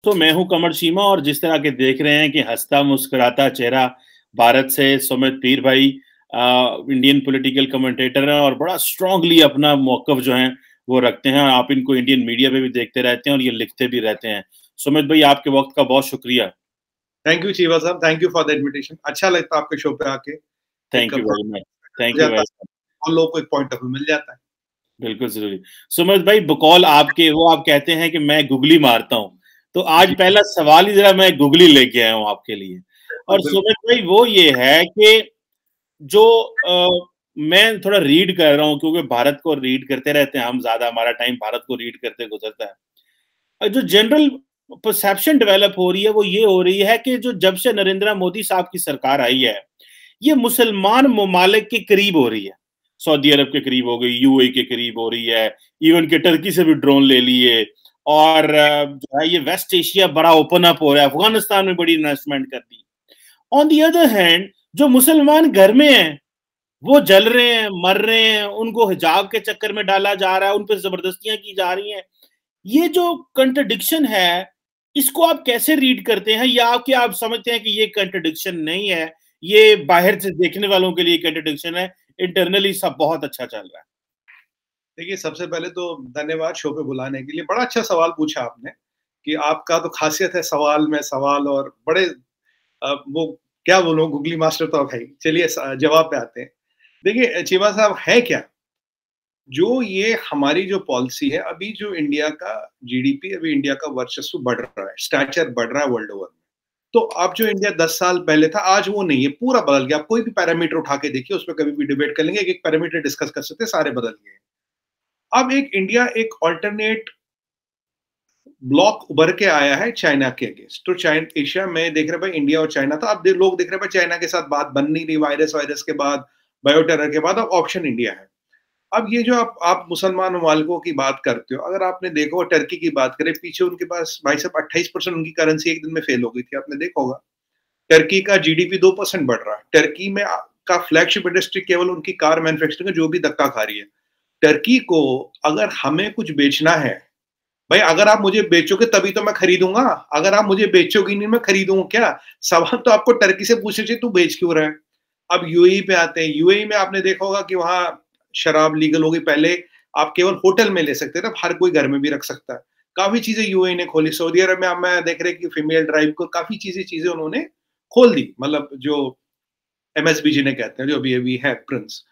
तो मैं हूं कमर शीमा और जिस तरह के देख रहे हैं कि हंसता मुस्कुराता चेहरा भारत से सुमित पीर भाई इंडियन पॉलिटिकल कमेंटेटर हैं और बड़ा स्ट्रांगली अपना मौकफ जो है वो रखते हैं। आप इनको इंडियन मीडिया पे भी देखते रहते हैं और ये लिखते भी रहते हैं। सुमित भाई, आपके वक्त का बहुत शुक्रिया। थैंक यू चीवा साहब, thank you for the invitation. अच्छा लगता है आपके शो पे आके। एक thank you very much. Thank हो यू जाता वेरी है मच। और लोगों को एक पॉइंट ऑफ व्यू मिल जाता है। बिल्कुल जरूरी। सुमित भाई, बकौल आपके वो आप कहते हैं कि मैं गुगली मारता हूँ, तो आज जी, पहला सवाल ही जरा मैं गुगली लेके आया हूँ आपके लिए। बिल्कुल और बिल्कुल। सुमित भाई, वो ये है कि जो मैं थोड़ा रीड कर रहा हूँ, क्योंकि भारत को रीड करते रहते हैं हम, ज्यादा हमारा टाइम भारत को रीड करते गुजरता है। और जो जनरल परसेप्शन डेवलप हो रही है वो ये हो रही है कि जो जब से नरेंद्र मोदी साहब की सरकार आई है, ये मुसलमान ममालिक के करीब हो रही है। सऊदी अरब के करीब हो गई, यूएई के करीब हो रही है, इवन के टर्की से भी ड्रोन ले लिए। और जो है ये वेस्ट एशिया बड़ा ओपन अप हो रहा है, अफगानिस्तान में बड़ी इन्वेस्टमेंट कर दी। ऑन दी अदर हैंड, जो मुसलमान घर में हैं वो जल रहे हैं, मर रहे हैं, उनको हिजाब के चक्कर में डाला जा रहा है, उन पर जबरदस्तियां की जा रही हैं। ये जो कंट्रडिक्शन है, इसको आप कैसे रीड करते हैं, या आपके आप समझते हैं कि ये कंट्रडिक्शन नहीं है, ये बाहर से देखने वालों के लिए कंट्रडिक्शन है, इंटरनली सब बहुत अच्छा चल रहा है? देखिए, सबसे पहले तो धन्यवाद शो पे बुलाने के लिए। बड़ा अच्छा सवाल पूछा आपने कि आपका तो खासियत है सवाल में सवाल, और बड़े वो क्या बोलूं, गुगली मास्टर तो आप है ही। चलिए जवाब पे आते हैं। देखिए चीमा साहब, है क्या जो ये हमारी जो पॉलिसी है, अभी जो इंडिया का जीडीपी, अभी इंडिया का वर्चस्व बढ़ रहा है, स्टैचर बढ़ रहा है वर्ल्ड ओवर में। तो अब जो इंडिया 10 साल पहले था, आज वो नहीं है, पूरा बदल गया। आप कोई भी पैरामीटर उठा के देखिए, उस पर कभी भी डिबेट कर लेंगे, एक एक पैरामीटर डिस्कस कर सकते हैं, सारे बदल गए। अब एक इंडिया एक ऑल्टरनेट ब्लॉक उभर के आया है चाइना के अगेंस्ट। तो चाइना एशिया में देख रहे भाई, इंडिया और चाइना था, अब लोग देख रहे भाई चाइना के साथ बात बन नहीं रही, वायरस वायरस के बाद, बायो टेरर के बाद, अब ऑप्शन इंडिया है। अब ये जो आप मुसलमान ममालिकों की बात करते हो, अगर आपने देखा हो, टर्की की बात करें, पीछे उनके पास भाई साहब 28% उनकी करेंसी एक दिन में फेल हो गई थी, आपने देखा होगा। टर्की का जीडीपी 2% बढ़ रहा है। टर्की में का फ्लैगशिप इंडस्ट्री केवल उनकी कार मैन्युफैक्चरिंग है, जो भी धक्का खा रही है। टर्की को अगर हमें कुछ बेचना है, भाई अगर आप मुझे बेचोगे तभी तो मैं खरीदूंगा, अगर आप मुझे बेचोगे नहीं, मैं खरीदूंगा क्या? सवाल तो आपको टर्की से पूछना चाहिए, तू बेच क्यों रहा है? अब यूएई पे आते हैं। यूएई में आपने देखा होगा कि वहां शराब लीगल हो गई। पहले आप केवल होटल में ले सकते थे, अब हर कोई घर में भी रख सकता है। काफी चीजें यूएई ने खोली। सऊदी अरब में अब मैं देख रहे कि फीमेल ड्राइव को काफी चीजें उन्होंने खोल दी, मतलब जो एमएसबीजी ने कहते हैं, जो अभी अभी है प्रिंस।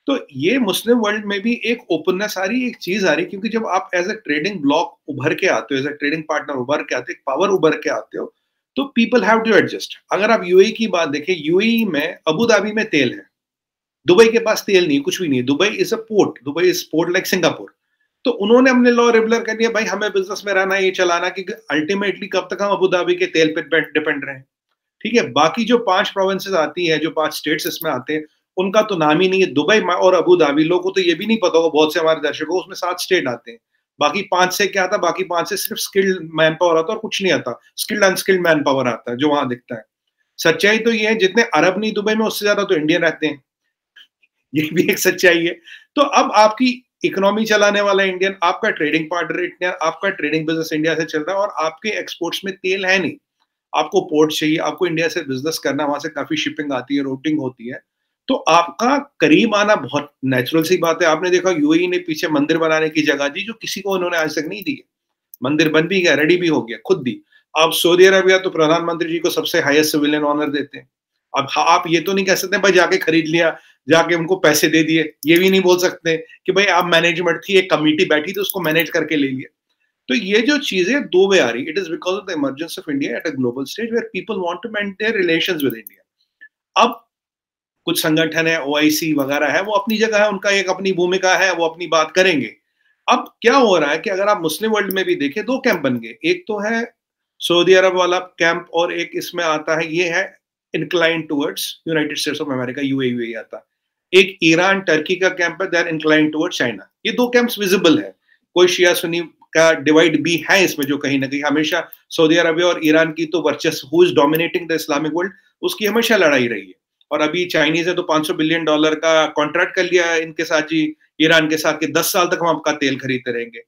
तो ये मुस्लिम वर्ल्ड में भी एक ओपननेस आ रही, एक चीज आ रही, क्योंकि जब आप एज ए ट्रेडिंग ब्लॉक उभर के आते हो, एज ए ट्रेडिंग पार्टनर उभर के आते हो, एक पावर उभर के आते हो, तो पीपल हैव टू एडजस्ट। अगर आप यूएई की बात देखें, यूएई में अबू धाबी में तेल है, दुबई के पास तेल नहीं, कुछ भी नहीं है। Dubai is a port, Dubai is port like Singapore. तो उन्होंने अपने लॉ रेगुलर कर दिया, भाई हमें बिजनेस में रहना है, ये चलाना, क्योंकि अल्टीमेटली कब तक हम अबू धाबी के तेल पे डिपेंड रहे। ठीक है, बाकी जो 5 प्रोविंसेस आती है, जो 5 स्टेट्स इसमें आते हैं, उनका तो नाम ही नहीं है। दुबई और अबू धाबी, लोगों को तो ये भी नहीं पता होगा, बहुत से हमारे दर्शकों, उसमें 7 स्टेट आते हैं। बाकी 5 से क्या आता है? बाकी 5 से सिर्फ स्किल्ड मैन पावर आता है और कुछ नहीं आता। स्किल्ड अनस्किल्ड मैन पावर आता है जो वहां दिखता है। सच्चाई तो ये है, जितने अरब नहीं दुबई में, उससे ज्यादा तो इंडियन रहते हैं। ये भी एक सच्चाई है। तो अब आपकी इकोनॉमी चलाने वाला इंडियन, आपका ट्रेडिंग पार्टनर इंडियन, आपका ट्रेडिंग बिजनेस इंडिया से चल रहा है, और आपके एक्सपोर्ट्स में तेल है नहीं। आपको पोर्ट चाहिए, आपको इंडिया से बिजनेस करना, वहां से काफी शिपिंग आती है, रूटिंग होती है। तो आपका करीब आना बहुत नेचुरल सी बात है। आपने देखा यूएई ने पीछे मंदिर बनाने की जगह दी, जो किसी को उन्होंने आज तक नहीं दी है। मंदिर बन भी गया, रेडी भी हो गया, खुद दी। अब सऊदी अरबिया तो प्रधानमंत्री जी को सबसे हाईएस्ट सिविलियन ऑनर देते हैं। अब आप ये तो नहीं कह सकते भाई जाके खरीद लिया, जाके उनको पैसे दे दिए। ये भी नहीं बोल सकते कि भाई आप मैनेजमेंट थी, एक कमिटी बैठी थी, उसको मैनेज करके ले लिया। तो ये जो चीजें दो वे आ रही, it is because of the emergence of India at a global stage where people want to maintain relations with India. अब कुछ संगठन है, ओआईसी वगैरह है, वो अपनी जगह है, उनका एक अपनी भूमिका है, वो अपनी बात करेंगे। अब क्या हो रहा है कि अगर आप मुस्लिम वर्ल्ड में भी देखें, दो कैंप बन गए। एक तो है सऊदी अरब वाला कैंप, और एक इसमें आता है, ये है incline towards United states of America, UAE आता है। एक ईरान टर्की का कैंप है, दैट इंक्लाइन टुवर्ड्स चाइना। ये दो कैंप्स विजिबल है। कोई शिया सुन्नी का डिवाइड भी है इसमें, जो कहीं ना कहीं हमेशा सऊदी अरबिया और ईरान की तो वर्चस्व, who is dominating the Islamic world, उसकी हमेशा लड़ाई रही है। और अभी चाइनीज है तो $500 बिलियन का कॉन्ट्रैक्ट कर लिया है इनके साथ जी, ईरान के साथ, कि 10 साल तक हम आपका तेल खरीदते रहेंगे।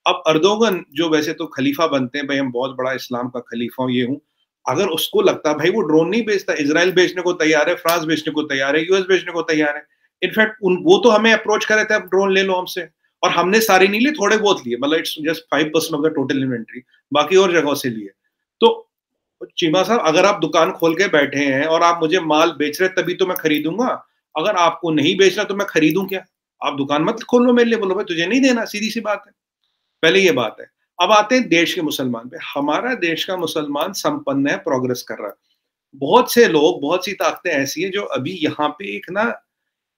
अब अर्दोगन जो वैसे तो खलीफा बनते हैं, भाई हम बहुत बड़ा इस्लाम का खलीफा हूँ, ये हूँ, अगर उसको लगता भाई वो ड्रोन नहीं बेचता, इजराइल बेचने को तैयार है, फ्रांस बेचने को तैयार है, यूएस बेचने को तैयार है। इनफैक्ट वो तो हमें अप्रोच कर रहे थे, अब ड्रोन ले लो हमसे, और हमने सारे नहीं लिए, थोड़े बहुत लिए, मतलब it's just 5% of the total inventory, बाकी और जगहों से लिए। तो चीमा साहब, अगर आप दुकान खोल के बैठे हैं और आप मुझे माल बेच रहे तभी तो मैं खरीदूंगा, अगर आपको नहीं बेचना तो मैं खरीदूं क्या? आप दुकान मत खोलो मेरे लिए, बोलो भाई तुझे नहीं देना, सीधी सी बात है। पहले ये बात है। अब आते हैं देश के मुसलमान पे। हमारा देश का मुसलमान संपन्न है, प्रोग्रेस कर रहा है। बहुत से लोग, बहुत सी ताकतें ऐसी हैं जो अभी यहाँ पे एक ना,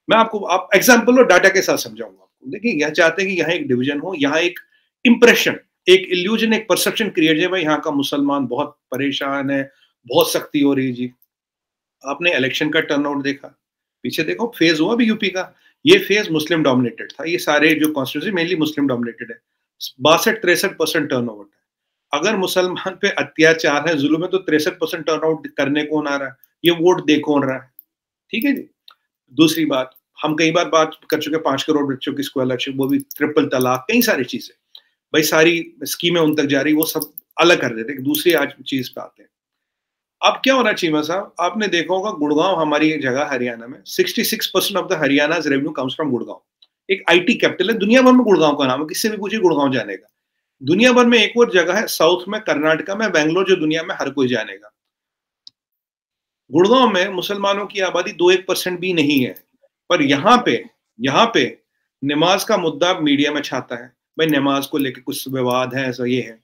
मैं आपको आप एग्जाम्पल और डाटा के साथ समझाऊंगा आपको। देखिए, यह चाहते हैं कि यहाँ एक डिवीजन हो, यहाँ एक इंप्रेशन, एक इल्यूजन, एक परसेप्शन क्रिएट जाए, भाई यहाँ का मुसलमान बहुत परेशान है, बहुत सख्ती हो रही है जी। आपने इलेक्शन का टर्नआउट देखा, पीछे देखो फेज हुआ अभी यूपी का, ये फेज मुस्लिम डोमिनेटेड था, ये सारे जो कॉन्स्टिट्यूंसी मेनली मुस्लिम डोमिनेटेड है। 62-63% टर्नआउट है। अगर मुसलमान पे अत्याचार है, जुल्म है, तो 63% टर्नआउट करने कौन आ रहा है? ये वोट दे कौन रहा है? ठीक है जी। दूसरी बात, हम कई बार बात कर चुके, 5 करोड़ बच्चों की स्कॉलरशिप, वो भी ट्रिपल तलाक, कई सारी चीजें, भाई सारी स्कीमें उन तक जा रही, वो सब अलग कर देते। दूसरी आज चीज पे आते हैं। अब क्या होना चाहिए साहब, आपने देखा होगा गुड़गांव हमारी जगह हरियाणा में, 66% of the Haryana revenue comes from Gurgaon. एक आईटी कैपिटल है, दुनिया भर में गुड़गांव का नाम है, किससे भी पूछिए गुड़गांव जानेगा। दुनिया भर में एक और जगह है साउथ में, कर्नाटका में, बैंगलोर, जो दुनिया में हर कोई जानेगा। गुड़गांव में मुसलमानों की आबादी 2-1% भी नहीं है, पर यहाँ पे नमाज का मुद्दा मीडिया में छाता है, भाई नमाज को लेकर कुछ विवाद है, ऐसा ये है।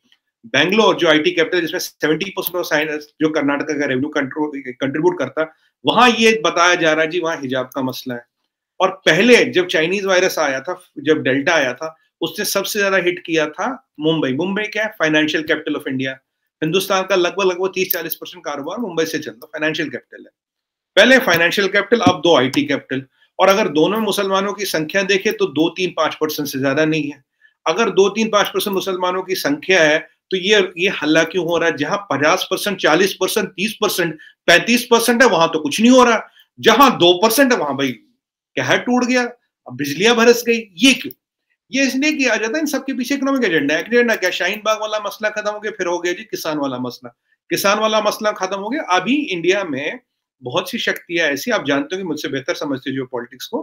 बैंगलोर जो आईटी कैपिटल, जिसमें 70% ऑफ साइंस जो कर्नाटका का रेवेन्यू कंट्रीब्यूट करता है, वहां ये बताया जा रहा है जी वहां हिजाब का मसला है। और पहले जब चाइनीज वायरस आया था, जब डेल्टा आया था, उसने सबसे ज्यादा हिट किया था मुंबई। मुंबई क्या है? Financial capital of India. Hindustan का लगभग 30-40% कारोबार मुंबई से चलता, फाइनेंशियल कैपिटल है। पहले फाइनेंशियल कैपिटल, अब 2 आईटी कैपिटल। और अगर दोनों मुसलमानों की संख्या देखें तो 2-3-5% से ज्यादा नहीं है। अगर 2-3-5% मुसलमानों की संख्या है तो ये हल्ला क्यों हो रहा है? जहां 50%, 40%, 30%, 35% है, वहां तो कुछ नहीं हो रहा। जहां 2% है, वहां भाई कहर टूट गया, अब बिजलियां बरस गई। ये क्यों? ये इसलिए किया जाता है, इन सबके पीछे इकोनॉमिक एजेंडा क्या? शाहीन बाग वाला मसला खत्म हो गया, फिर हो गया जी किसान वाला मसला। किसान वाला मसला खत्म हो गया। अभी इंडिया में बहुत सी शक्तियां ऐसी, आप जानते हो कि मुझसे बेहतर समझते जो पॉलिटिक्स को,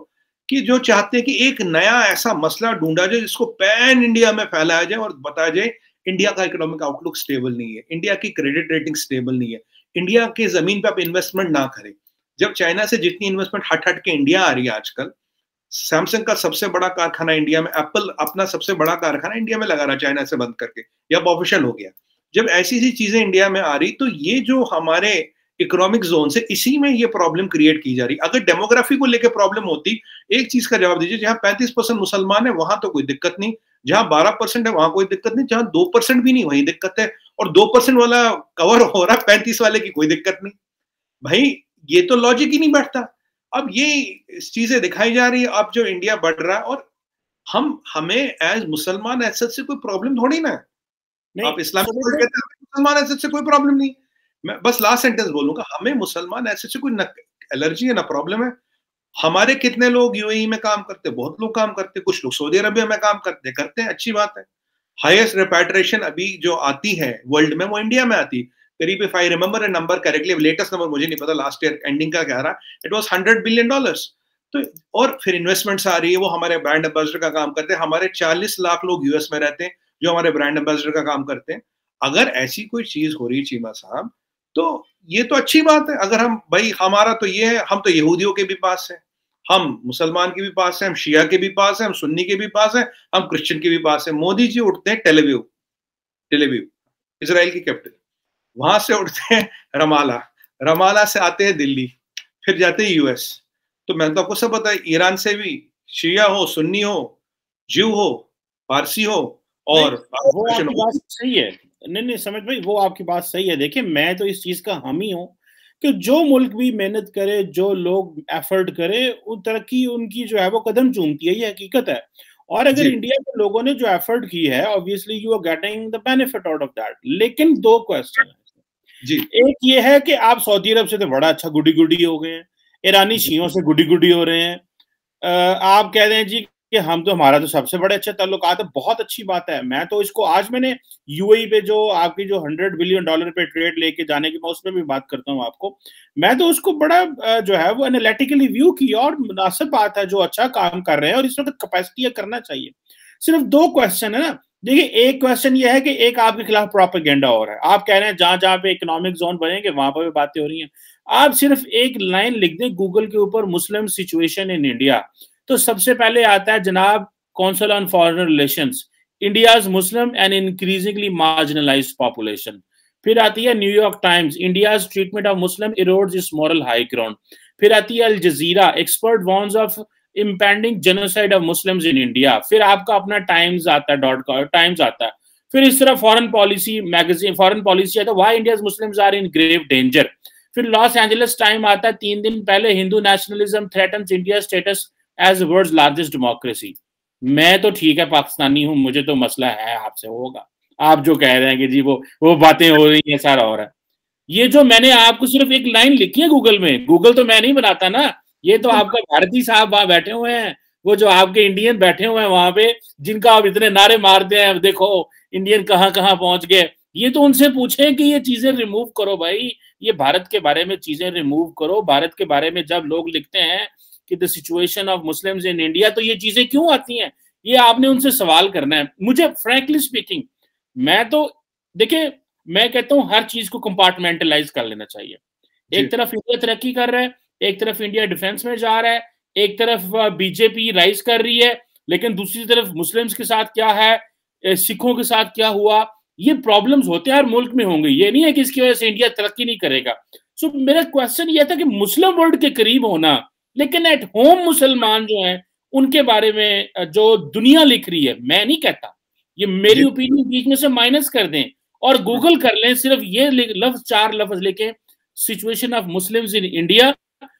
कि जो चाहते हैं कि एक नया ऐसा मसला ढूंढा जाए जिसको पैन इंडिया में फैलाया जाए और बताया जाए इंडिया का इकोनॉमिक आउटलुक स्टेबल नहीं है, इंडिया की क्रेडिट रेटिंग स्टेबल नहीं है, इंडिया के जमीन पे आप इन्वेस्टमेंट ना करें। जब चाइना से जितनी इन्वेस्टमेंट हट हट के इंडिया आ रही है आजकल, सैमसंग का सबसे बड़ा कारखाना इंडिया में, एप्पल अपना सबसे बड़ा कारखाना इंडिया में लगा रहा है चाइना से बंद करके, या ऑफिशियल हो गया। जब ऐसी सी चीजें इंडिया में आ रही, तो ये जो हमारे इकोनॉमिक जोन से, इसी में ये प्रॉब्लम क्रिएट की जा रही। अगर डेमोग्राफी को लेकर प्रॉब्लम होती, एक चीज का जवाब दीजिए, जहां 35% मुसलमान है वहां तो कोई दिक्कत नहीं, जहां 12% है वहां कोई दिक्कत नहीं, जहां 2% भी नहीं वही दिक्कत है, और 2% वाला कवर हो रहा है, 35 वाले की कोई दिक्कत नहीं। भाई ये तो लॉजिक ही नहीं बैठता। अब ये चीजें दिखाई जा रही है, अब जो इंडिया बढ़ रहा है, और हमें एज मुसलमान एज से कोई प्रॉब्लम थोड़ी ना है। आप इस्लामिक वर्ल्ड कहते हैं, मुसलमान एज से कोई प्रॉब्लम नहीं। मैं बस लास्ट सेंटेंस बोलूंगा, हमें मुसलमान एज से कोई न एलर्जी है ना प्रॉब्लम है। हमारे कितने लोग यूएई में काम करते, बहुत लोग काम करते, कुछ लोग सऊदी अरबिया में काम करते हैं, अच्छी बात है। हाईएस्ट रिपैट्रिएशन अभी जो आती है वर्ल्ड में, वो इंडिया में आती, करीब, if I remember a number correctly, latest number मुझे नहीं पता, लास्ट ईयर एंडिंग का क्या रहा, इट वाज $100 बिलियन। तो और फिर इन्वेस्टमेंट्स आ रही है, वो हमारे ब्रांड एम्बेसडर का काम करते हैं। हमारे 40 लाख लोग यूएस में रहते हैं जो हमारे ब्रांड एम्बेसडर का काम करते हैं। अगर ऐसी कोई चीज हो रही चीमा साहब, तो ये तो अच्छी बात है। अगर हम, भाई हमारा तो ये है, हम तो यहूदियों के भी पास है, हम मुसलमान के भी पास है, हम शिया के भी पास है, हम सुन्नी के भी पास है, हम क्रिश्चियन के भी पास है। मोदी जी उठते हैं टेल अवीव, इजराइल की कैपिटल, वहां से उठते हैं रमाला, रमाला से आते हैं दिल्ली, फिर जाते हैं यूएस। तो मैं तो आपको सब पता है, ईरान से भी शिया हो, सुन्नी हो, ज्यू हो, पारसी हो, और वो आपकी बात सही है। नहीं समझ भाई, वो आपकी बात सही है। देखिए, मैं तो इस चीज का हामी हूँ कि जो मुल्क भी मेहनत करे, जो लोग एफर्ट करे, उन तरक्की उनकी जो है वो कदम चूमती है, ये हकीकत है। और अगर इंडिया के लोगों ने जो एफर्ट की है, obviously you are getting the benefit out of that. लेकिन 2 क्वेश्चन है जी। एक ये है कि आप सऊदी अरब से तो बड़ा अच्छा गुडी गुडी हो गए हैं, ईरानी शियों से गुडी गुडी हो रहे हैं। आप कह रहे हैं जी कि हम तो, हमारा तो सबसे बड़े अच्छे ताल्लुकात है, बहुत अच्छी बात है। मैं तो इसको, आज मैंने यूएई पे जो आपकी जो $100 बिलियन पे ट्रेड लेके जाने की, मैं उसमें भी बात करता हूँ आपको, मैं तो उसको बड़ा जो है वो एनालिटिकली व्यू की, और मुनासिब बात है, जो अच्छा काम कर रहे हैं और इसमें तो कैपेसिटी करना चाहिए। सिर्फ दो क्वेश्चन है ना, देखिए, एक क्वेश्चन ये है कि एक आपके खिलाफ प्रोपेगेंडा हो रहा है, आप कह रहे हैं जहां जहां पे इकोनॉमिक जोन बनेंगे वहां पर भी बातें हो रही हैं। आप सिर्फ एक लाइन लिख दें गूगल के ऊपर, मुस्लिम सिचुएशन इन इंडिया, तो सबसे पहले आता है जनाब council on foreign relations, India's Muslim and increasingly marginalised population. फिर आती है New York times, India's treatment of Muslim erodes its moral high ground. फिर आती है Al Jazeera, expert warns of impending genocide of Muslims in India. फिर आपका अपना times आता है, टाइम्स आता है। फिर इस तरह foreign policy magazine, foreign policy आता है, why India's Muslims are in grave danger. फिर लॉस एंजलिस टाइम आता है 3 दिन पहले, Hindu nationalism threatens India status as world's largest democracy. मैं तो ठीक है पाकिस्तानी हूं, मुझे तो मसला है आपसे होगा, आप जो कह रहे हैं कि जी वो बातें हो रही हैं, सारा हो रहा है। ये जो मैंने आपको सिर्फ एक लाइन लिखी है गूगल में, गूगल तो मैं नहीं बनाता ना, ये तो आपका भारती साहब वहां बैठे हुए हैं, वो जो आपके इंडियन बैठे हुए हैं वहां पे, जिनका आप इतने नारे मारते हैं, देखो इंडियन कहां कहां पहुंच गए, ये तो उनसे पूछें कि ये चीजें रिमूव करो भाई, ये भारत के बारे में चीजें रिमूव करो। भारत के बारे में जब लोग लिखते हैं कि the situation of Muslims in India, तो ये चीजें क्यों आती हैं, ये आपने उनसे सवाल करना है। मुझे फ्रैंकली स्पीकिंग, मैं तो देखिए, मैं कहता हूं हर चीज को कंपार्टमेंटलाइज कर लेना चाहिए। एक तरफ इंडिया तरक्की कर रहा है, एक तरफ इंडिया डिफेंस में जा रहा है, एक तरफ बीजेपी राइज कर रही है, लेकिन दूसरी तरफ मुस्लिम्स के साथ क्या है, सिखों के साथ क्या हुआ, ये प्रॉब्लम्स होते हैं, हर मुल्क में होंगे, ये नहीं है कि इसकी वजह से इंडिया तरक्की नहीं करेगा। सो मेरा क्वेश्चन ये था कि मुस्लिम वर्ल्ड के करीब होना, लेकिन एट होम मुसलमान जो हैं उनके बारे में जो दुनिया लिख रही है, मैं नहीं कहता, ये मेरी ओपिनियन बीच में से माइनस कर दें और गूगल कर लें, सिर्फ ये लफ्ज, 4 लफ्ज लिखे, situation of Muslims in India,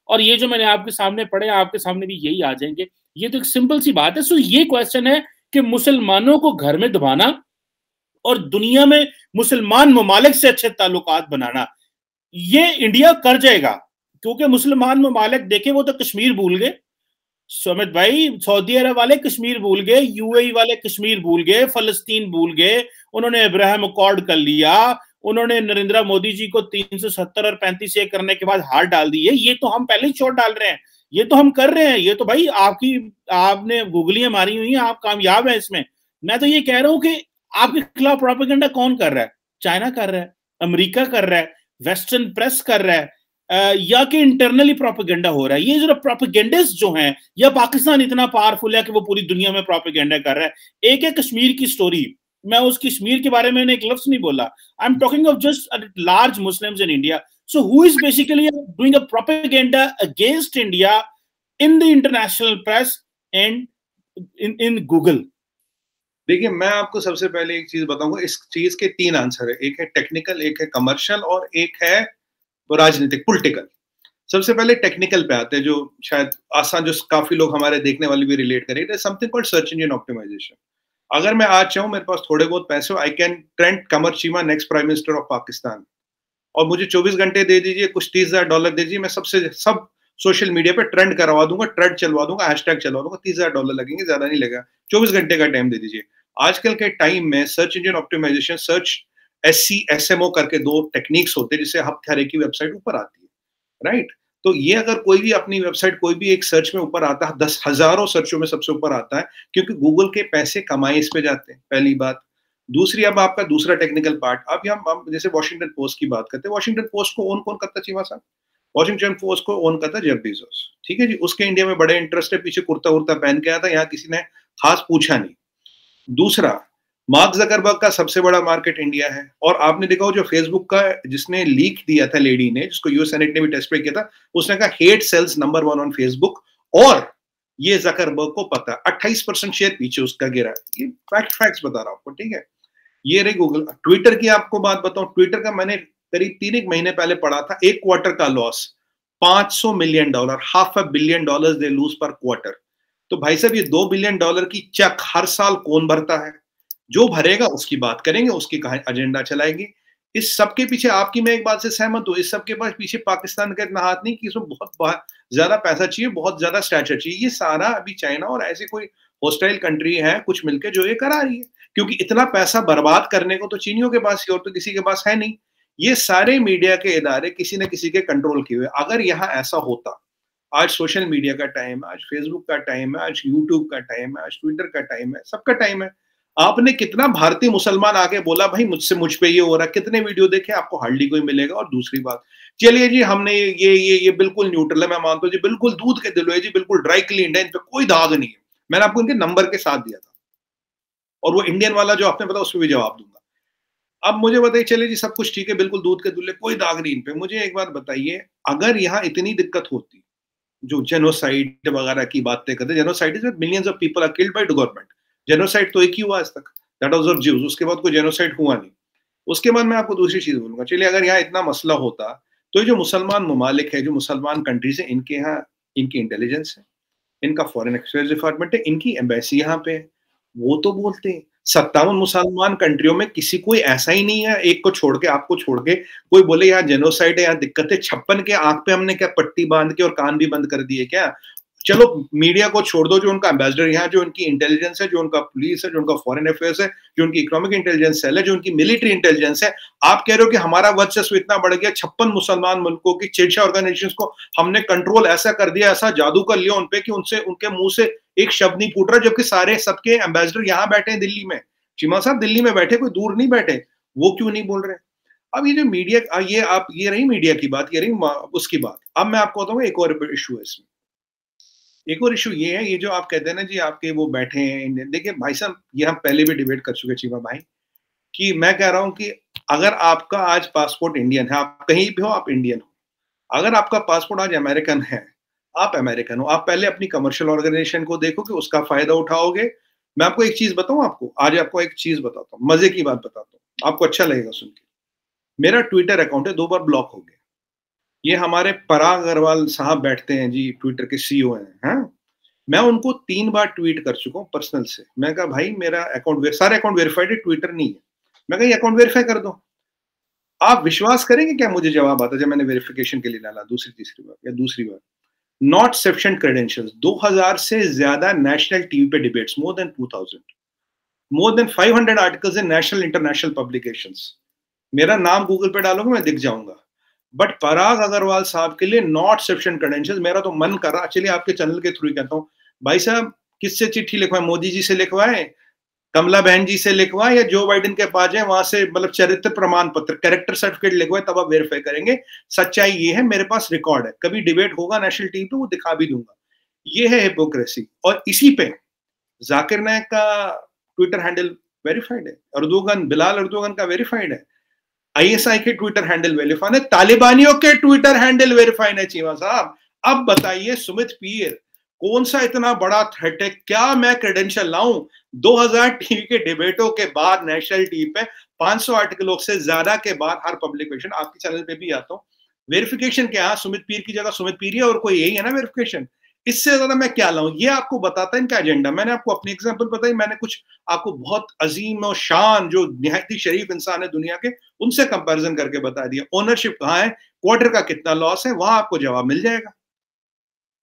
और ये जो मैंने आपके सामने पढ़े, आपके सामने भी यही आ जाएंगे। ये तो एक सिंपल सी बात है। सो ये क्वेश्चन है कि मुसलमानों को घर में दबाना और दुनिया में मुसलमान ममालिक से अच्छे ताल्लुकात बनाना, ये इंडिया कर जाएगा, क्योंकि मुसलमान ममालिक देखे, वो तो कश्मीर भूल गए सुमित भाई, सऊदी अरब वाले कश्मीर भूल गए, यूएई वाले कश्मीर भूल गए, फलस्तीन भूल गए, उन्होंने इब्राहिम अकॉर्ड कर लिया, उन्होंने नरेंद्र मोदी जी को 370 और 35 करने के बाद हार डाल दी है। ये तो हम पहले ही चोट डाल रहे हैं, ये तो हम कर रहे हैं, ये तो भाई आपने गूगलियां मारी हुई हैं, आप कामयाब हैं इसमें। मैं तो ये कह रहा हूं कि आपके खिलाफ प्रोपेगेंडा कौन कर रहा है? चाइना कर रहा है, अमेरिका कर रहा है, वेस्टर्न प्रेस कर रहा है, या कि इंटरनली प्रोपेगेंडा हो रहा है। ये जो प्रोपेगेंडिस्ट जो हैं, या पाकिस्तान इतना पावरफुल है कि वो पूरी दुनिया में प्रोपेगेंडा कर रहा है। एक है कश्मीर की स्टोरी, मैं उस कश्मीर के बारे में एक लफ्ज नहीं बोला, I am talking of just large Muslims in India. So who is basically doing a propaganda against India in the international press and in Google? देखिए, मैं आपको सबसे पहले एक चीज बताऊंगा, इस चीज के 3 आंसर है, एक है टेक्निकल, एक है कमर्शियल और एक है राजनीतिक, पॉलिटिकल। सबसे पहले टेक्निकल पे आते हैं, जो शायद आसान, जो काफी लोग हमारे देखने वाले भी रिलेट करेंगे, something called search engine optimisation. अगर मैं आज चाहूं, मेरे पास थोड़े बहुत पैसे हो, I can trend Qamar Cheema next prime minister of Pakistan, और मुझे 24 घंटे दे दीजिए, कुछ $30,000 दे दीजिए, मैं सब सोशल मीडिया पे ट्रेंड करवा दूंगा, ट्रेंड चलवा दूंगा, हैशटैग चलवा दूंगा, $30,000 लगेंगे, ज्यादा नहीं लगेगा, 24 घंटे का टाइम दे दीजिए। आजकल के टाइम में search engine optimisation, search SEO करके 2 टेक्निक्स होते हैं, जिससे हर एक की वेबसाइट ऊपर आती है, राइट? तो ये अगर कोई भी अपनी वेबसाइट कोई भी एक सर्च में ऊपर आता है, 10 हजारों सर्चों में सबसे ऊपर आता है, क्योंकि गूगल के पैसे कमाए इस पे जाते हैं, पहली बात। दूसरी, अब आपका दूसरा टेक्निकल पार्ट, अब हम जैसे वॉशिंगटन पोस्ट की बात करते हैं, वॉशिंगटन पोस्ट को ओन कौन करता, चीमा साहब? वॉशिंगटन पोस्ट को ओन करता जेफ बेजोस, ठीक है जी। उसके इंडिया में बड़े इंटरेस्ट है, पीछे कुर्ता उर्ता पहन के आया था, यहाँ किसी ने खास पूछा नहीं। दूसरा, मार्क जकरबर्ग का सबसे बड़ा मार्केट इंडिया है, और आपने देखा हो जो फेसबुक का जिसने लीक दिया था, लेडी ने, जिसको यूएस सेनेट ने भी टेस्ट पे किया था, उसने कहा hate sells number 1 on Facebook, और ये जकरबर्ग को पता, 28% शेयर पीछे उसका गिरा। ये फैक्ट्स बता रहा हूं आपको, ठीक है। ये रही गूगल। ट्विटर की आपको बात बताऊं, ट्विटर का मैंने करीब 3 महीने पहले पढ़ा था, एक क्वार्टर का loss $500 million, $500 million they lose पर क्वार्टर। तो भाई साहब, ये $2 बिलियन की चेक हर साल कौन भरता है? जो भरेगा उसकी बात करेंगे, उसकी कहानी एजेंडा चलाएंगे। इस सबके पीछे आपकी मैं एक बात से सहमत हूं, इस सबके पास पीछे पाकिस्तान का इतना हाथ नहीं कि इसमें बहुत ज्यादा पैसा चाहिए, बहुत ज्यादा स्टैचर चाहिए। ये सारा अभी चाइना और ऐसे कोई हॉस्टाइल कंट्री है कुछ मिलके जो ये करा रही है, क्योंकि इतना पैसा बर्बाद करने को तो चीनियों के पास ही और तो किसी के पास है नहीं। ये सारे मीडिया के इदारे किसी न किसी के कंट्रोल किए हुए। अगर यहाँ ऐसा होता, आज सोशल मीडिया का टाइम है, आज फेसबुक का टाइम है, आज यूट्यूब का टाइम है, आज ट्विटर का टाइम है, सबका टाइम है। आपने कितना भारतीय मुसलमान आके बोला भाई मुझ पे ये हो रहा है, कितने वीडियो देखे, आपको हार्डली कोई मिलेगा। और दूसरी बात, चलिए जी हमने ये बिल्कुल न्यूट्रल है, मैं मानता हूँ जी, बिल्कुल दूध के दिल है जी, बिल्कुल ड्राई क्लीन है, इन पे कोई दाग नहीं है। मैंने आपको इनके नंबर के साथ दिया था, और वो इंडियन वाला जो आपने बताया उस पर भी जवाब दूंगा। अब मुझे बताइए, चलिए जी सब कुछ ठीक है, बिल्कुल दूध के दुल्ले, कोई दाग नहीं इन पे। मुझे एक बात बताइए, अगर यहाँ इतनी दिक्कत होती, जो जेनोसाइड वगैरह की बातें करते, genocide is millions of people are killed by government. Genocide तो एक ही हुआ आज तक, दैट वाज ऑफ ज्यूज, उसके बाद कोई जेनोसाइड हुआ नहीं। उसके बाद मैं आपको दूसरी चीज बोलूंगा, चलिए अगर यहाँ इतना मसला होता, तो ये जो मुसलमान ममालिक है, जो मुसलमान कंट्रीज है, इनके यहाँ इनकी इंटेलिजेंस है, इनका फॉरेन अफेयर्स डिपार्टमेंट है, इनकी एम्बेसी यहाँ पे है, वो तो बोलते हैं। 57 मुसलमान कंट्रियों में किसी कोई ऐसा ही नहीं है, एक को छोड़ के, आपको छोड़ के, कोई बोले यहाँ जेनोसाइड है, यहाँ दिक्कत है। 56 के आंख पे हमने क्या पट्टी बांध के और कान भी बंद कर दिए क्या? चलो मीडिया को छोड़ दो, जो उनका एम्बेसडर यहाँ, जो उनकी इंटेलिजेंस है, जो उनका पुलिस है, जो उनका फॉरेन अफेयर्स है, जो उनकी इकोनॉमिक इंटेलिजेंस सेल है, जो उनकी मिलिट्री इंटेलिजेंस है, आप कह रहे हो कि हमारा वर्चस्व इतना बढ़ गया, 56 मुसलमान मुल्कों की 6 ऑर्गेनाइजेशंस को हमने कंट्रोल ऐसा कर दिया, ऐसा जादू कर लिया उनपे कि उनसे, उनके मुंह से एक शब्द नहीं फूट रहा, जबकि सारे सबके एम्बेसडर यहाँ बैठे हैं दिल्ली में। चीमा साहब दिल्ली में बैठे, कोई दूर नहीं बैठे, वो क्यों नहीं बोल रहे? अब ये जो मीडिया, ये रही मीडिया की बात, ये रही उसकी बात। अब मैं आपको बताऊंगा एक और इशू है इसमें। एक और इशू ये है, ये जो आप कहते हैं ना जी, आपके वो बैठे हैं इंडियन, देखिए भाई साहब, ये हम पहले भी डिबेट कर चुके चीमा भाई, कि मैं कह रहा हूं कि अगर आपका आज पासपोर्ट इंडियन है, आप कहीं भी हो, आप इंडियन हो। अगर आपका पासपोर्ट आज अमेरिकन है, आप अमेरिकन हो, आप पहले अपनी कमर्शियल ऑर्गेनाइजेशन को देखो कि उसका फायदा उठाओगे। मैं आपको एक चीज बताऊं, आज आपको एक चीज बताता हूँ, मजे की बात बताता हूँ, आपको अच्छा लगेगा सुन के। मेरा ट्विटर अकाउंट है 2 बार ब्लॉक हो गया। ये हमारे पराग अग्रवाल साहब बैठते हैं जी, ट्विटर के सीईओ हैं, मैं उनको 3 बार ट्वीट कर चुका हूँ पर्सनल से। मैं कहा भाई मेरा अकाउंट, सारे अकाउंट वेरीफाइड है, ट्विटर नहीं है। मैं कहा ये अकाउंट वेरीफाई कर दो। आप विश्वास करेंगे क्या मुझे जवाब आता जब मैंने वेरिफिकेशन के लिए डाला दूसरी बार, नॉट सफिशिएंट क्रेडेंशियल्स। 2000 से ज्यादा नेशनल टीवी पे debates, more than 2000, more than 500 articles इन नेशनल इंटरनेशनल पब्लिकेशंस। मेरा नाम गूगल पे डालोगे मैं दिख जाऊंगा। बट पराग अग्रवाल साहब के लिए नॉट सफिशिएंट क्रेडेंशियल्स। मेरा तो मन कर रहा, चलिए आपके चैनल के थ्रू कहता हूँ, भाई साहब किससे चिट्ठी लिखवाएं? मोदी जी से लिखवाएं, कमला बहन जी से लिखवाएं, या जो बाइडेन के पास है वहां से, मतलब चरित्र प्रमाण पत्र, कैरेक्टर सर्टिफिकेट लिखवाएं, तब आप वेरीफाई करेंगे। सच्चाई ये है, मेरे पास रिकॉर्ड है, कभी डिबेट होगा नेशनल टीवी पे वो दिखा भी दूंगा। ये है हिपोक्रेसी। और इसी पे जाकिर नायक का ट्विटर हैंडल वेरीफाइड है, बिलाल अर्दोगन का वेरीफाइड है, आईएसआई के ट्विटर हैंडल वेरीफाइड है, तालिबानियों के ट्विटर हैंडल वेरीफाइड है। चीमा साहब अब बताइए, सुमित पीर कौन सा इतना बड़ा थ्रेट है? क्या मैं क्रेडेंशियल लाऊं? 2000 टीवी के डिबेटों के बाद नेशनल टीवी पे 500 आर्टिकलों से ज्यादा के बाद हर पब्लिकेशन, आपके चैनल पे भी आता हूं, वेरिफिकेशन क्या है? सुमित पीर की जगह सुमित पीर है और कोई यही है ना वेरिफिकेशन। इससे ज्यादा मैं क्या लाऊं? ये आपको बताता है इनका एजेंडा। मैंने आपको अपनी एग्जांपल बताई, मैंने कुछ आपको बहुत अजीम और शान, जो निहायत ही शरीफ इंसान है दुनिया के, उनसे कंपैरिजन करके बता दिया। ओनरशिप कहाँ है, क्वार्टर का कितना लॉस है, वहां आपको जवाब मिल जाएगा।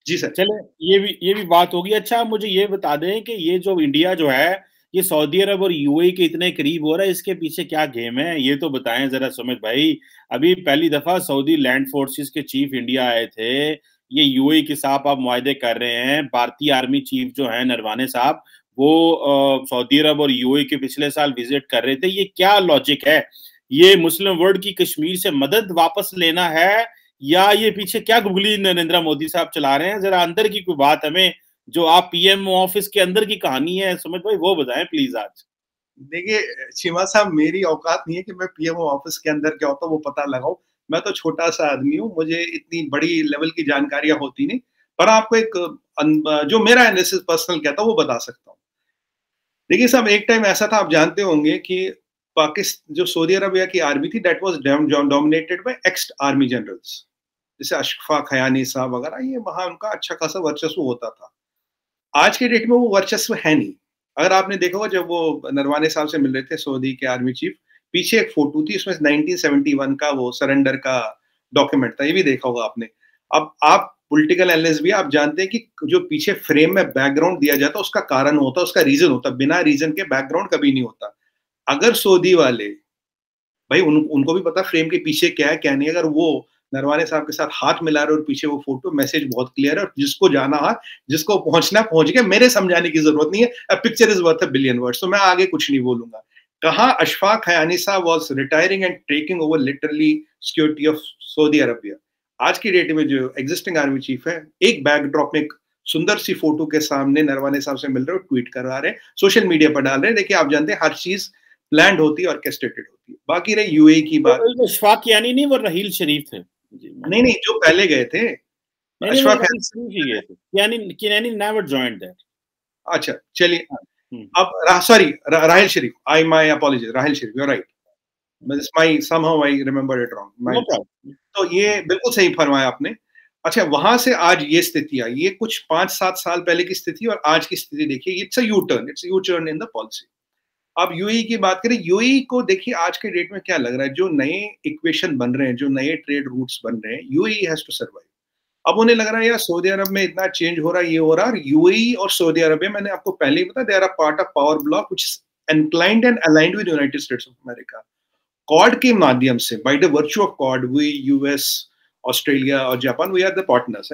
जी सर। चले, ये भी बात होगी। अच्छा मुझे ये बता दें कि ये जो इंडिया जो है, ये सऊदी अरब और यूएई के इतने करीब हो रहा है, इसके पीछे क्या गेम है, ये तो बताएं जरा सुमित भाई। अभी पहली दफा सऊदी लैंड फोर्सेस के चीफ इंडिया आए थे, ये यूएई के साथ आप मुआहदे कर रहे हैं। भारतीय आर्मी चीफ जो है नरवाने साहब, वो सऊदी अरब और यूएई के पिछले साल विजिट कर रहे थे। ये क्या लॉजिक है? ये मुस्लिम वर्ल्ड की कश्मीर से मदद वापस लेना है, या ये पीछे क्या गुगली नरेंद्र मोदी साहब चला रहे हैं? जरा अंदर की कोई बात हमें, जो आप पीएमओ ऑफिस के अंदर की कहानी है सुमित भाई, वो बताएं प्लीज आज। देखिए चीमा साहब, मेरी औकात नहीं है कि मैं पीएमओ ऑफिस के अंदर क्या होता है वो पता लगाऊं। मैं तो छोटा सा आदमी हूं, मुझे इतनी बड़ी लेवल की जानकारियां होती नहीं। पर आपको एक जो मेरा एनालिसिस पर्सनल कहता हूं वो बता सकता हूं। देखिए साहब, एक टाइम ऐसा था, आप जानते होंगे कि पाकिस्तान, जो सऊदी अरबिया की आर्मी थी, that was dominated by ex army generals, जैसे अशफाक हयानी साहब वगैरह। ये वहां उनका अच्छा खासा वर्चस्व होता था। आज के डेट में वो वर्चस्व है नहीं। अगर आपने देखा होगा, जब वो नरवाने साहब से मिल रहे थे सऊदी के आर्मी चीफ, पीछे एक फोटो थी, उसमें 1971 का वो सरेंडर का डॉक्यूमेंट था, ये भी देखा होगा आपने। अब आप पॉलिटिकल एनालिस्ट भी, आप जानते हैं कि जो पीछे फ्रेम में बैकग्राउंड दिया जाता है उसका कारण होता है, उसका रीजन होता है, बिना रीजन के बैकग्राउंड कभी नहीं होता। अगर सऊदी वाले भाई उनको भी पता फ्रेम के पीछे क्या है क्या नहीं, अगर वो नरवाने साहब के साथ हाथ मिला रहे और पीछे वो फोटो, मैसेज बहुत क्लियर है और जिसको जाना है, जिसको पहुंचना पहुंच गया, मेरे समझाने की जरूरत नहीं है। A picture is worth a billion words, तो मैं आगे कुछ नहीं बोलूंगा। कहा अशफाक हयानी साहब was retiring and taking over literally security of Saudi Arabia. आज की डेट में जो एग्जिस्टिंग आर्मी चीफ है, एक बैकड्रॉप में एक सुंदर सी फोटो के सामने नरवाने साहब से मिल रहे और ट्वीट करवा रहे हैं, सोशल मीडिया पर डाल रहे हैं। देखिए आप जानते हैं हर चीज प्लान्ड होती है, ऑर्केस्ट्रेटेड होती है। बाकी रही यूएई की बात, तो अशफाक यानी नहीं, वो रहील शरीफ थे जी। नहीं नहीं जो पहले गए थे नहीं नहीं, वो अशफाक रहील शरीफ ही गए थे, यानी नेवर जॉइंड दैट। अच्छा चलिए, अब sorry Raheel Sharif, I my apologies, Raheel Sharif, you are right, my somehow I remember it wrong, my, तो ये बिल्कुल सही फरमाया आपने। अच्छा, वहां से आज ये स्थिति आई, ये कुछ 5-7 साल पहले की स्थिति और आज की स्थिति देखिए, it's a U turn, it's U turn in the policy. अब यूएई की बात करें, यूएई को देखिए आज के डेट में क्या लग रहा है, जो नए इक्वेशन बन रहे हैं, जो नए ट्रेड रूट्स बन रहे हैं, यूएई हैज टू सर्वाइव। अब उन्हें लग रहा है यार सऊदी अरब में इतना चेंज हो रहा है, ये हो रहा है, यूएई और सऊदी अरबिया, मैंने आपको पहले ही बताया, they are a part of power bloc which is inclined and aligned with United States of America. Quad के माध्यम से, by the virtue of Quad, we US, Australia और Japan, we are the partners.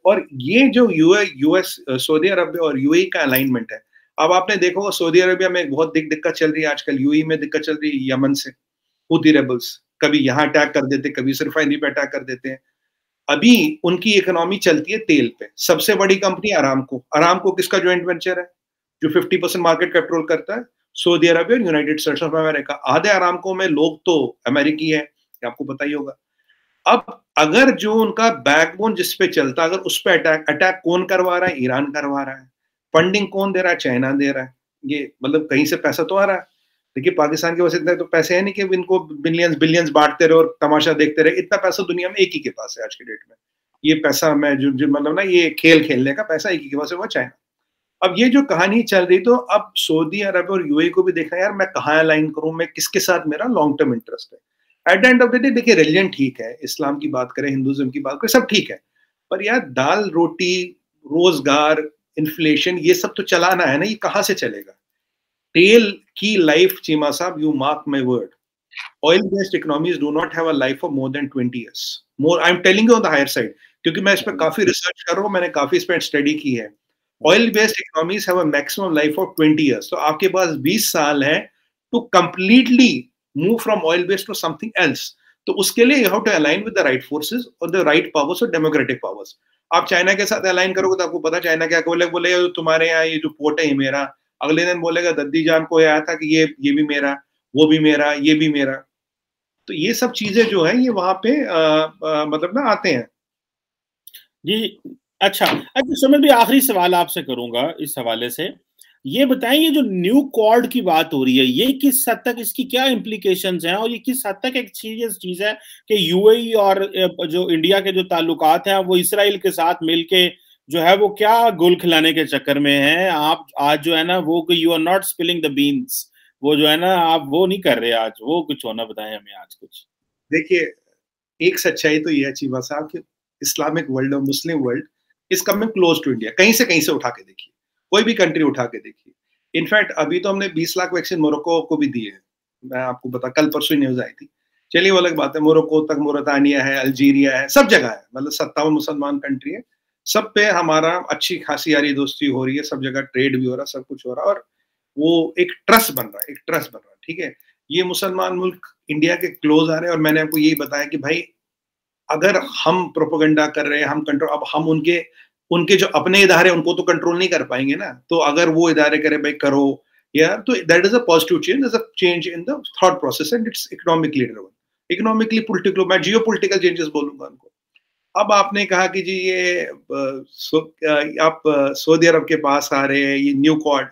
और ये जो US, Saudi अरब और UAE का alignment है, अब आपने देखा होगा सऊदी अरबिया में बहुत दिक्कत चल रही है आजकल, यूएई में दिक्कत चल रही है यमन से, हुती रेबल्स कभी यहाँ अटैक कर देते, कभी सिर्फ रिफाइनरी पे अटैक कर देते हैं। अभी उनकी इकोनॉमी चलती है तेल पे, सबसे बड़ी कंपनी अरामको, अरामको किसका जॉइंट वेंचर है, जो 50% मार्केट कंट्रोल करता है, सऊदी अरबिया और यूनाइटेड स्टेट्स ऑफ अमेरिका। आधे अरामको में लोग तो अमेरिकी है, आपको पता ही होगा। अब अगर जो उनका बैकबोन जिस पे चलता, अगर उस पे अटैक कौन करवा रहा है, ईरान करवा रहा है। फंडिंग कौन दे रहा है, चाइना दे रहा है। ये मतलब कहीं से पैसा तो आ रहा है। देखिए पाकिस्तान के पास इतना तो पैसे है नहीं कि इनको बिलियंस बिलियंस बांटते रहे और तमाशा देखते रहे। इतना पैसा दुनिया में एक ही के पास है आज के डेट में। ये पैसा मैं जो मतलब ना, ये खेल खेलने का पैसा एक ही के पास है, वो चाइना। अब ये जो कहानी चल रही, तो अब सऊदी अरब और यूएई को भी देखना यार, मैं कहाँ अलाइन करूं, मैं किसके साथ मेरा लॉन्ग टर्म इंटरेस्ट है। At the end of the day देखिए, रिलीजन ठीक है, इस्लाम की बात करें, हिंदुइज्म की बात करें, सब ठीक है, पर यार दाल रोटी, रोजगार, इन्फ्लेशन, ये सब तो चलाना है ना, ये कहाँ से चलेगा। टेल की लाइफ, चीमा साहब, you mark my word, oil based economies do not have a life of more than 20 years. More, I'm telling you on the higher side, क्योंकि मैं इस पर काफी रिसर्च कर रहा हूँ, मैंने काफी इस पर स्टडी की है। Oil based economies have a maximum life of 20 years, तो आपके पास 20 साल है to completely move from oil based to something else. तो उसके लिए you have to align with the right forces और द राइट पावर्स और डेमोक्रेटिक पावर्स। आप चाइना के साथ अलाइन करोगे तो आपको पता चाइना क्या बोलेगा, तुम्हारे यहाँ ये जो पोर्ट है ये मेरा, अगले दिन बोलेगा दद्दी जान को आया था कि ये भी मेरा, वो भी मेरा, ये भी मेरा। तो ये सब चीजें जो है ये वहां पे मतलब ना आते हैं जी। अच्छा सुमित भी, आखिरी सवाल आपसे करूंगा इस हवाले से। ये बताएं, ये जो न्यू क्वाड की बात हो रही है, ये किस हद तक, इसकी क्या इम्प्लीकेशंस हैं, और ये किस हद तक एक सीरियस चीज है कि यूएई और जो इंडिया के जो ताल्लुकात हैं वो इसराइल के साथ मिलके जो है वो क्या गुल खिलाने के चक्कर में है। आप आज जो है ना वो, you are not spilling the beans, वो जो है ना आप वो नहीं कर रहे आज, वो कुछ होना बताएं हमें आज कुछ। देखिए, एक सच्चाई तो ये है चीमा साहब कि इस्लामिक वर्ल्ड और Muslim world is coming close to India. कहीं से उठा के देखिए, कोई भी कंट्री उठा के देखिए। इनफैक्ट अभी तो हमने 20 लाख वैक्सीन मोरक्को को भी दिए हैं, मैं आपको बता, कल परसों न्यूज आई थी। चलिए वो अलग बात है, मोरक्को तक मोरतानिया है, अल्जीरिया है, सब जगह है, मतलब 57 मुसलमान कंट्री है, सब पे हमारा अच्छी खासी यारी दोस्ती हो रही है, सब जगह ट्रेड भी हो रहा है, सब कुछ हो रहा है, और वो एक ट्रस्ट बन रहा है, एक ट्रस्ट बन रहा है। ठीक है, ये मुसलमान मुल्क इंडिया के क्लोज आ रहे हैं, और मैंने आपको यही बताया कि भाई अगर हम प्रोपेगेंडा कर रहे हैं, हम कंट्रोल, अब हम उनके जो अपने इदारे उनको तो कंट्रोल नहीं कर पाएंगे ना, तो अगर वो इदारे करे भाई करो यार, तो that is a positive change, is a change in the thought process and it's economically driven, economically political, मैं जियो पॉलिटिकल चेंजेस बोलूंगा उनको। अब आपने कहा कि जी ये आप सऊदी अरब के पास आ रहे हैं, ये न्यू क्वाड।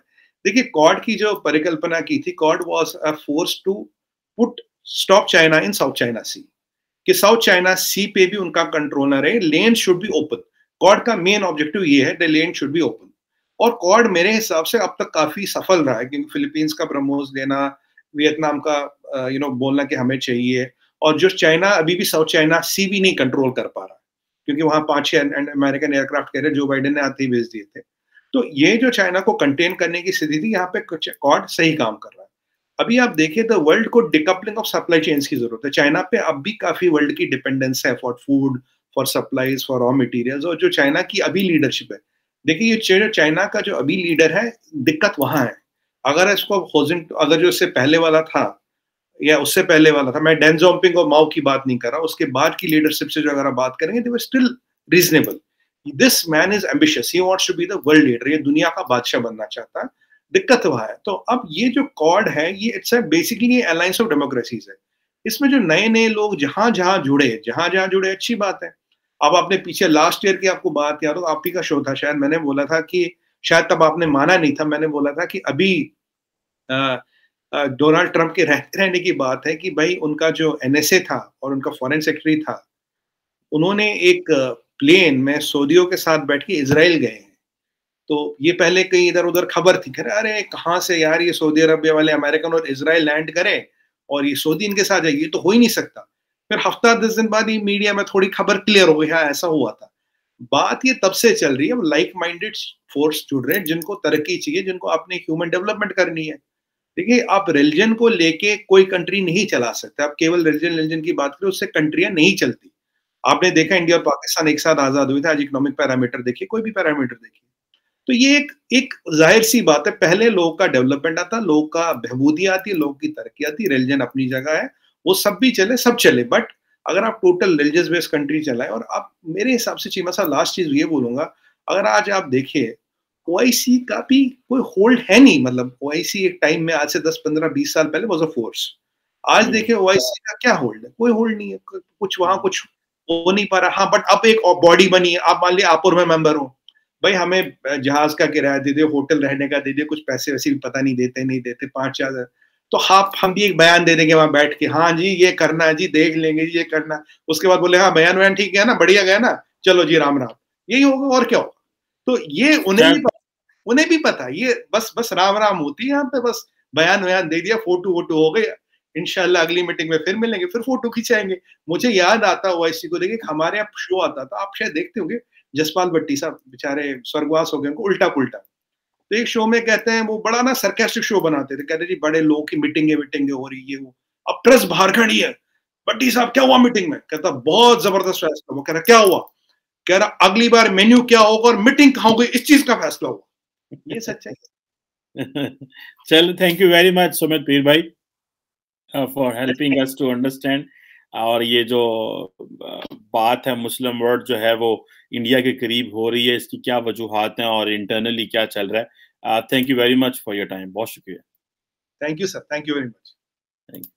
देखिए क्वाड की जो परिकल्पना की थी, Quad was a force to put stop China in South China Sea, कि साउथ चाइना सी पे भी उनका कंट्रोल ना रहे, लेन शुड बी ओपन। क्वाड का मेन ऑब्जेक्टिव ये है, the lane should be open. और क्वाड मेरे हिसाब से अब तक काफी सफल रहा है, क्योंकि फिलीपींस का ब्रह्मोस देना, वियतनाम का बोलना कि हमें चाहिए, और जो चाइना अभी भी साउथ चाइना सी भी नहीं कंट्रोल कर पा रहा, क्योंकि वहां 5-6 American aircraft carrier Joe Biden ने आते ही भेज दिए थे। तो ये जो चाइना को कंटेन करने की स्थिति थी, यहाँ पे क्वाड सही काम कर रहा है। अभी आप देखिए तो वर्ल्ड को डिकपलिंग ऑफ सप्लाई चेन्स की जरूरत है। चाइना पे अब भी काफी वर्ल्ड की डिपेंडेंस है for food, for supplies, for raw materials. और जो चाइना की अभी लीडरशिप है, देखिए ये चाइना का जो अभी लीडर है, दिक्कत वहां है। अगर इसको अगर जो इससे पहले वाला था या उससे पहले वाला था, मैं डेन ज़ाओपिंग और माओ की बात नहीं कर रहा, उसके बाद की लीडरशिप से जो अगर आप बात करेंगे, they were still reasonable. This man is ambitious, he wants to be the world leader, ये दुनिया का बादशाह बनना चाहता है। दिक्कत वहां है। तो अब ये जो कॉड है, ये it's basically alliance of democracies है। इसमें जो नए नए लोग जहां जहां जुड़े अच्छी बात है। अब आपने पीछे लास्ट ईयर की आपको बात याद हो, आप ही का शो था शायद, मैंने बोला था कि शायद तब आपने माना नहीं था, मैंने बोला था कि अभी डोनाल्ड ट्रंप के रहने की बात है कि भाई उनका जो एनएसए था और उनका फॉरेन सेक्रेटरी था, उन्होंने एक प्लेन में सऊदियों के साथ बैठ के इजराइल गए हैं। तो ये पहले कहीं इधर उधर खबर थी, अरे कहाँ से यार ये सऊदी अरबिया वाले अमेरिकन और इजराइल लैंड करें और ये सऊदी इनके साथ जाएगी, ये तो हो ही नहीं सकता। फिर हफ्ता 10 दिन बाद ये मीडिया में थोड़ी खबर क्लियर हो गई, हाँ ऐसा हुआ था। बात ये तब से चल रही है, लाइक माइंडेड फोर्स जुड़ रहे हैं जिनको तरक्की चाहिए, जिनको अपने ह्यूमन डेवलपमेंट करनी है। देखिए, आप रिलीजन को लेके कोई कंट्री नहीं चला सकते। आप केवल रिलीजन की बात करें, उससे कंट्रियां नहीं चलती। आपने देखा इंडिया और पाकिस्तान एक साथ आजाद हुए थे, आज इकोनॉमिक पैरामीटर देखिए, कोई भी पैरामीटर देखिए। तो ये एक जाहिर सी बात है, पहले लोग का डेवलपमेंट आता, लोग का बहबूदी आती है, लोग की तरक्की आती है। रिलीजन अपनी जगह है, वो सब भी चले, सब चले, बट अगर आप टोटल रिलीजियस बेस्ड कंट्री चलाएं, और आप मेरे हिसाब से चीमा साहब लास्ट चीज ये बोलूंगा, अगर आज आप देखिए ओआईसी का भी कोई होल्ड है नहीं। मतलब ओआईसी एक टाइम में, आज से 10-15-20 साल पहले वाज अ फोर्स। आज देखिए ओआईसी का क्या होल्ड है, कोई होल्ड नहीं है, कुछ वहां कुछ हो नहीं पा रहा। हाँ, बट अब एक बॉडी बनी है। आप मान लिया आपुर में मेंबर हो, भाई हमें जहाज का किराया दे दे, होटल रहने का दे दे, कुछ पैसे वैसे भी पता नहीं देते नहीं देते, 5-4 तो हम भी एक बयान दे देंगे वहां बैठ के, हाँ जी ये करना है जी, देख लेंगे जी ये करना। उसके बाद बोले हाँ बयान ठीक है ना, बढ़िया गया ना, चलो जी राम राम। यही होगा और क्या होगा। तो ये उन्हें भी पता, ये बस राम राम होती है यहाँ पे, बस बयान दे दिया, फोटो वोटो हो गया। इंशाल्लाह अगली मीटिंग में फिर मिलेंगे, फिर फोटो खिंचाएंगे। मुझे याद आता ओआईसी को देखिए, हमारे यहाँ शो आता था, आप शायद देखते होंगे, जसपाल भट्टी साहब बेचारे स्वर्गवास हो गए, उनको उल्टा पुल्टा। तो एक शो में कहते हैं, वो बड़ा ना सरकास्टिक शो बनाते थे, कहते जी बड़े लोग की मीटिंगे हो रही है, वो अब प्रेस बाहर खड़ी है, भट्टी साहब क्या हुआ मीटिंग में? कहता बहुत जबरदस्त फैसला। वो कह रहा क्या हुआ? कह रहा अगली बार मेन्यू क्या होगा और मीटिंग कहाँ होगी, इस चीज का फैसला हुआ। ये सच्चाई। चलो, thank you very much Sumit Peer bhai for helping us to understand. और ये जो बात है मुस्लिम वर्ल्ड जो है वो इंडिया के करीब हो रही है, इसकी क्या वजूहात हैं और इंटरनली क्या चल रहा है। Thank you very much for your time, बहुत शुक्रिया। Thank you sir, thank you very much. Thank you.